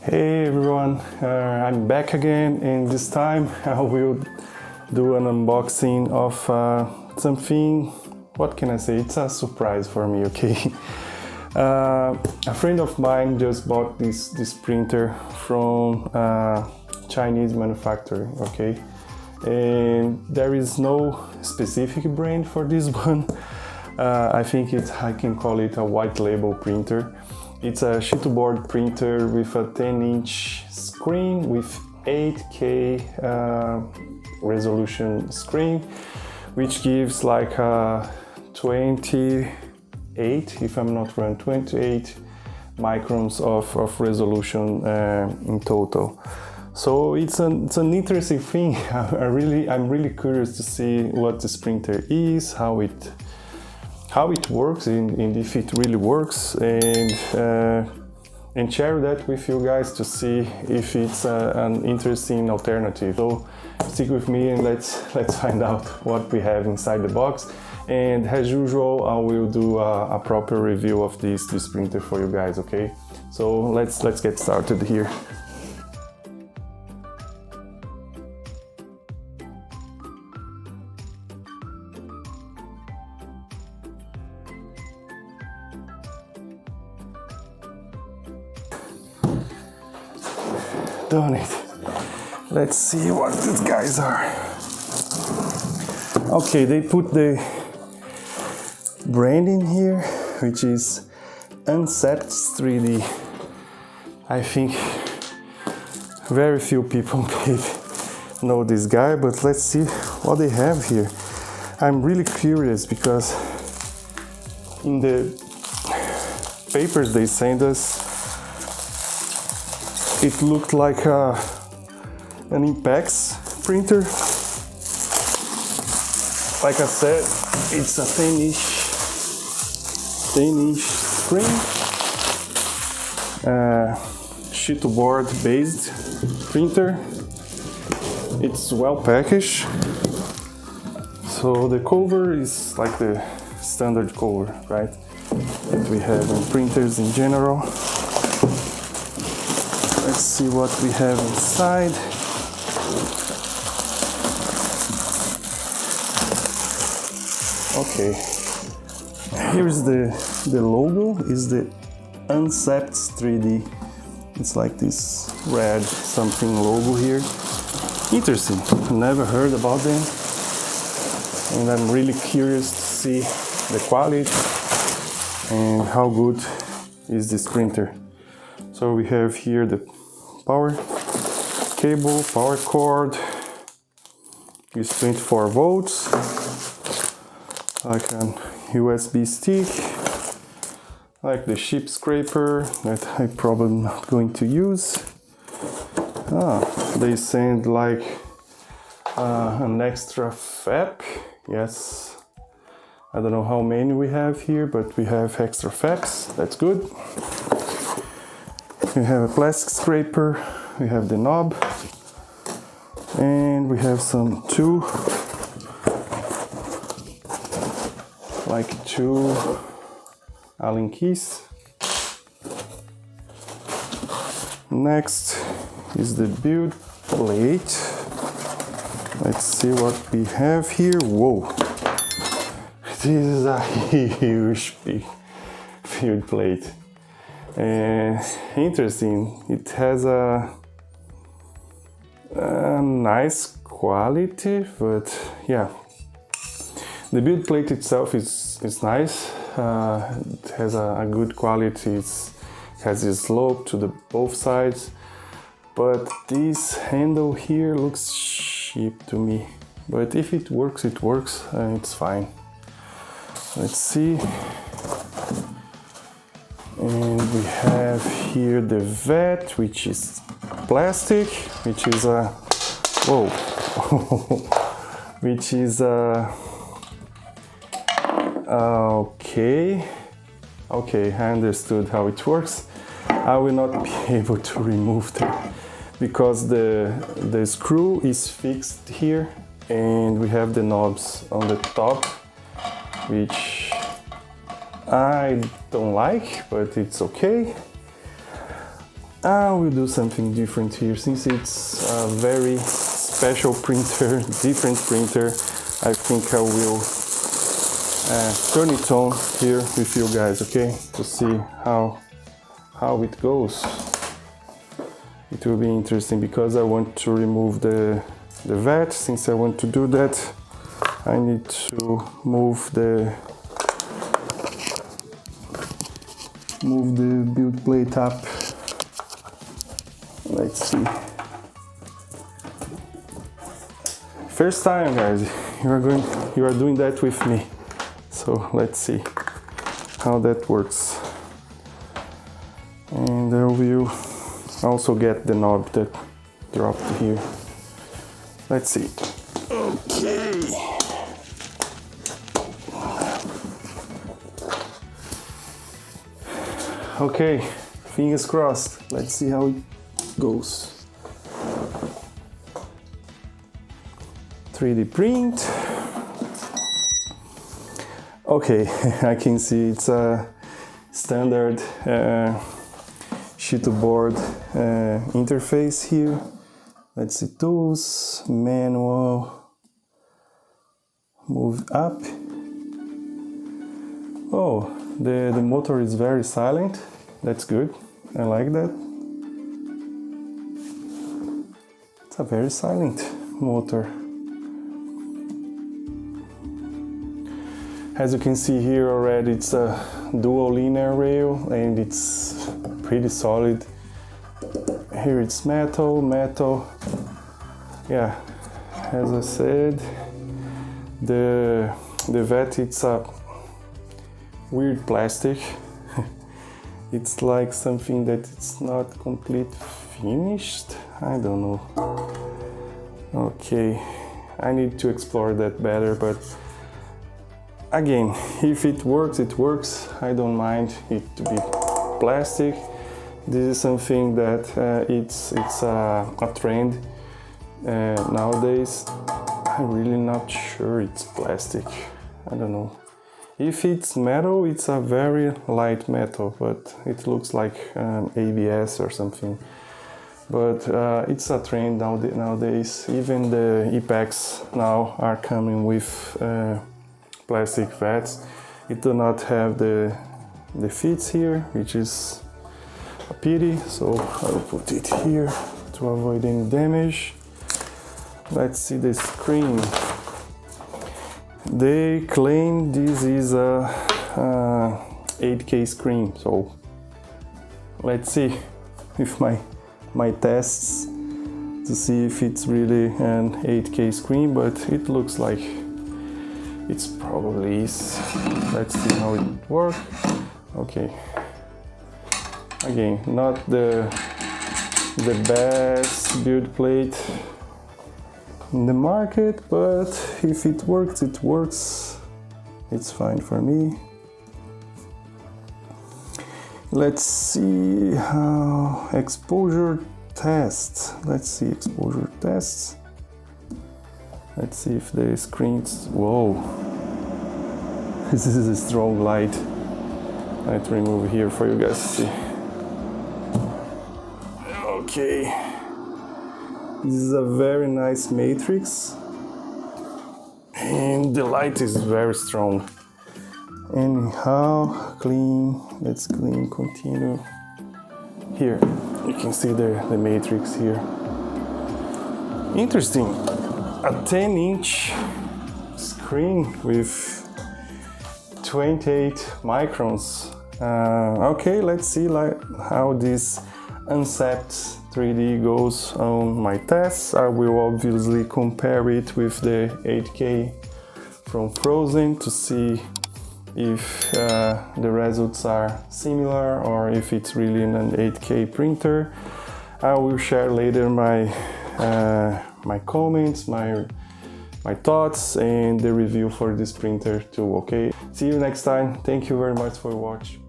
Hey everyone, I'm back again, and this time I will do an unboxing of something, what can I say, it's a surprise for me, okay? A friend of mine just bought this printer from Chinese manufacturer, okay? And there is no specific brand for this one. I think I can call it a white label printer. It's a chipboard printer with a 10-inch screen with 8K resolution screen, which gives like a 28, if I'm not wrong, 28 microns of resolution in total. So it's an interesting thing. I'm really curious to see what this printer is, how it works and if it really works, and share that with you guys to see if it's an interesting alternative. So stick with me and let's find out what we have inside the box. And as usual, I will do a proper review of this printer for you guys, okay? So let's get started here. Done it. Let's see what these guys are. Okay, they put the brand in here, which is Ancepts3D. I think very few people maybe know this guy, but let's see what they have here. I'm really curious because in the papers they sent us, it looked like an Impex printer. Like I said, it's a 10-inch screen, chipboard based printer. It's well packaged. So the cover is like the standard cover, right, that we have in printers in general. Let's see what we have inside. Okay, here's the logo, is the Ancepts3D. It's like this red something logo here. Interesting, never heard about them. And I'm really curious to see the quality and how good is this printer. So we have here the power cable, power cord, is 24 volts, like an USB stick, like the chip scraper that I'm probably not going to use. They send like an extra FEP, yes. I don't know how many we have here, but we have extra FEPs, that's good. We have a plastic scraper, we have the knob, and we have two Allen keys. Next is the build plate. Let's see what we have here. Whoa! This is a huge big build plate. Interesting, it has a nice quality, but yeah, the build plate itself is nice. It has a good quality. It has a slope to both sides, but this handle here looks cheap to me, but if it works, it works, and it's fine. Let's see. And we have here the vat, which is plastic, which is a, whoa, which is a, okay, I understood how it works. I will not be able to remove that because the screw is fixed here, and we have the knobs on the top, which I don't like, but it's okay. I will do something different here, since it's a very special printer, different printer. I think I will turn it on here with you guys, okay, to see how it goes. It will be interesting because I want to remove the vat. Since I want to do that, I need to move the build plate up. Let's see. First time, guys, you are doing that with me. So let's see how that works. And I will also get the knob that dropped here. Let's see. Okay. Okay, fingers crossed. Let's see how it goes. 3D print. Okay, I can see it's a standard sheet to board interface here. Let's see, tools, manual, move up. Oh, the motor is very silent. That's good. I like that. It's a very silent motor. As you can see here already, it's a dual linear rail and it's pretty solid. Here it's metal. Yeah, as I said, the vat, it's a weird plastic. It's like something that it's not complete finished. I don't know. Okay, I need to explore that better, but again, if it works, it works. I don't mind it to be plastic. This is something that it's a trend nowadays. I'm really not sure it's plastic. I don't know. If it's metal, it's a very light metal, but it looks like ABS or something. But it's a trend nowadays. Even the e-packs now are coming with plastic vats. It do not have the fits here, which is a pity, so I'll put it here to avoid any damage. Let's see the screen. They claim this is a 8K screen, so let's see with my tests to see if it's really an 8K screen, but it looks like it's probably is. Let's see how it works. Okay. Again, not the best build plate in the market, but if it works, it works. It's fine for me. Let's see how exposure tests. Let's see exposure tests. Let's see if the screens. Whoa, this is a strong light. Let's remove here for you guys to see. Okay, this is a very nice matrix, and the light is very strong. Anyhow, clean. Let's clean. Continue. Here, you can see the matrix here. Interesting. A 10-inch screen with 28 microns. Okay, let's see how this Ancepts3D goes on my tests. I will obviously compare it with the 8K from Frozen to see if the results are similar or if it's really an 8K printer. I will share later my comments, my thoughts and the review for this printer too, okay? See you next time. Thank you very much for watching.